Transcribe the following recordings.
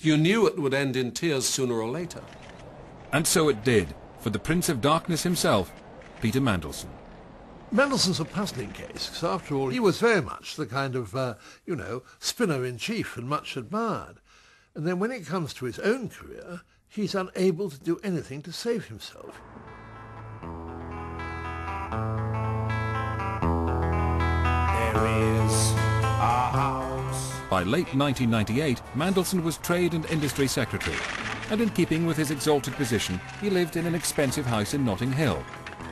You knew it would end in tears sooner or later. And so it did, for the Prince of Darkness himself, Peter Mandelson. Mandelson's a puzzling case, because after all, he was very much the kind of, spinner-in-chief and much admired. And then when it comes to his own career, he's unable to do anything to save himself. There is a house. By late 1998, Mandelson was Trade and Industry Secretary, and in keeping with his exalted position, he lived in an expensive house in Notting Hill,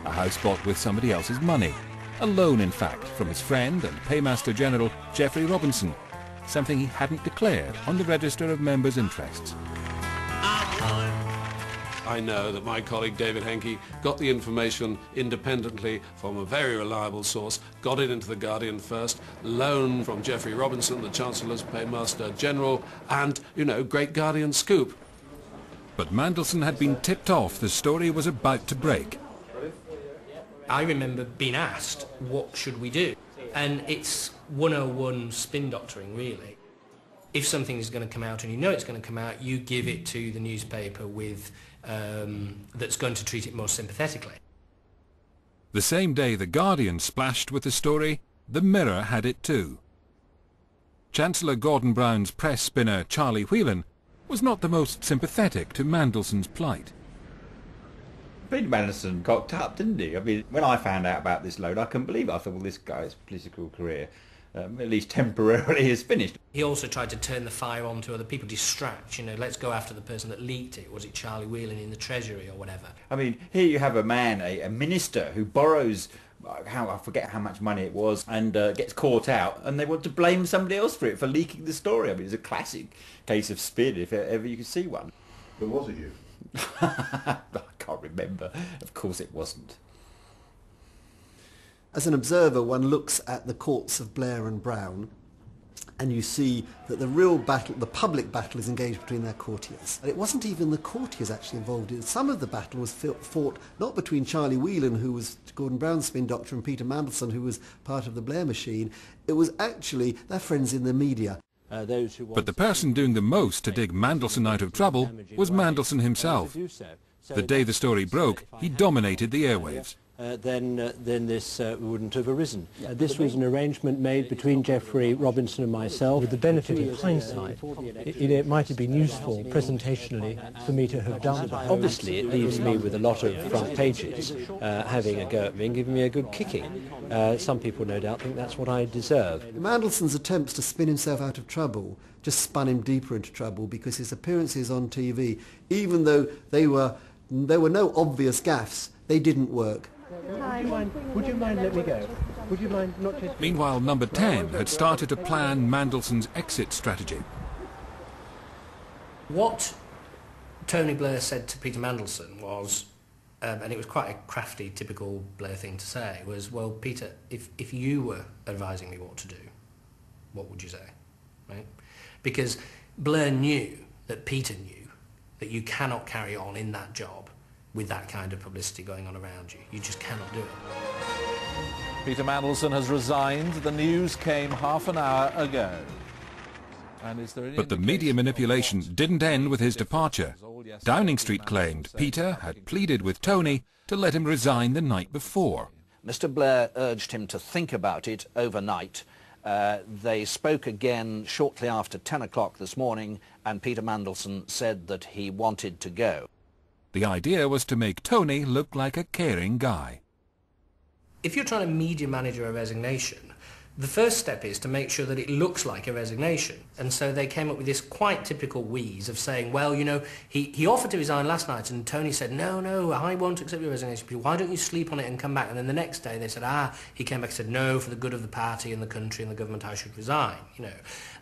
a house bought with somebody else's money, a loan in fact from his friend and Paymaster General Geoffrey Robinson, something he hadn't declared on the Register of Members' Interests. I know that my colleague David Henke got the information independently from a very reliable source, got it into the Guardian first, loan from Geoffrey Robinson, the Chancellor's Paymaster General, and, great Guardian scoop. But Mandelson had been tipped off the story was about to break. I remember being asked, what should we do? And it's 101 spin doctoring, really. If something is going to come out and you know it's going to come out, you give it to the newspaper with that's going to treat it more sympathetically. The same day The Guardian splashed with the story, The Mirror had it too. Chancellor Gordon Brown's press spinner Charlie Whelan was not the most sympathetic to Mandelson's plight. Peter Mandelson cocked up, didn't he? I mean, when I found out about this loan, I couldn't believe it. I thought, well, this guy's political career, at least temporarily, is finished. He also tried to turn the fire on to other people, distract, let's go after the person that leaked it. Was it Charlie Whelan in the Treasury or whatever? I mean, here you have a man, a minister, who borrows, I forget how much money it was, and gets caught out, and they want to blame somebody else for it, for leaking the story. I mean, it's a classic case of spin, if ever you could see one. But was it you? I can't remember. Of course it wasn't. As an observer, one looks at the courts of Blair and Brown, and you see that the real battle, the public battle, is engaged between their courtiers. And it wasn't even the courtiers actually involved in it. Some of the battle was fought not between Charlie Whelan, who was Gordon Brown's spin doctor, and Peter Mandelson, who was part of the Blair machine. It was actually their friends in the media. But the person doing the most to dig Mandelson out of trouble was Mandelson himself. The day the story broke, he dominated the airwaves. Then this wouldn't have arisen. This was an arrangement made between Geoffrey Robinson and myself. With the benefit of hindsight, it might have been useful presentationally for me to have done that. Obviously, it leaves me with a lot of front pages, having a go at me and giving me a good kicking. Some people, no doubt, think that's what I deserve. Mandelson's attempts to spin himself out of trouble just spun him deeper into trouble, because his appearances on TV, even though there were no obvious gaffes, they didn't work. Would you mind letting me go? Would you mind not just... Meanwhile, Number 10 had started to plan Mandelson's exit strategy. What Tony Blair said to Peter Mandelson was, and it was quite a crafty, typical Blair thing to say, was, well, Peter, if you were advising me what to do, what would you say? Right? Because Blair knew that Peter knew that you cannot carry on in that job with that kind of publicity going on around you. You just cannot do it. Peter Mandelson has resigned. The news came half an hour ago. And is there any But the media manipulation didn't end with his departure. Downing Street claimed Peter had pleaded with Tony to let him resign the night before. Mr. Blair urged him to think about it overnight. They spoke again shortly after 10 o'clock this morning, and Peter Mandelson said that he wanted to go. The idea was to make Tony look like a caring guy. If you're trying to media manage a resignation, the first step is to make sure that it looks like a resignation. And so they came up with this quite typical wheeze of saying, well, he offered to resign last night, and Tony said, no, I won't accept your resignation. Why don't you sleep on it and come back? And then the next day they said, he came back and said, no, for the good of the party and the country and the government, I should resign,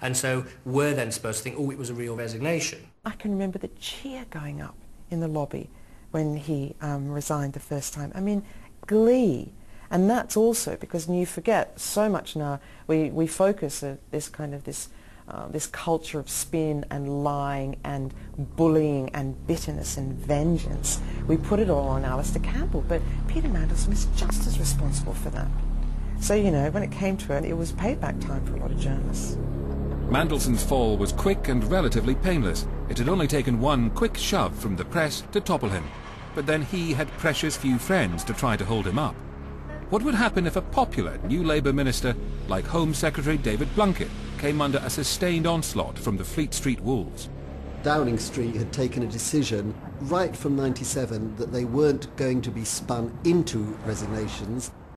And so we're then supposed to think, it was a real resignation. I can remember the cheer going up in the lobby when he resigned the first time. I mean, glee. And that's also because, and you forget so much now, we focus at this kind of this culture of spin and lying and bullying and bitterness and vengeance. We put it all on Alistair Campbell, but Peter Mandelson is just as responsible for that. So, when it came to it was payback time for a lot of journalists. Mandelson's fall was quick and relatively painless. It had only taken one quick shove from the press to topple him. But then he had precious few friends to try to hold him up. What would happen if a popular new Labour minister like Home Secretary David Blunkett came under a sustained onslaught from the Fleet Street wolves? Downing Street had taken a decision right from '97 that they weren't going to be spun into resignations.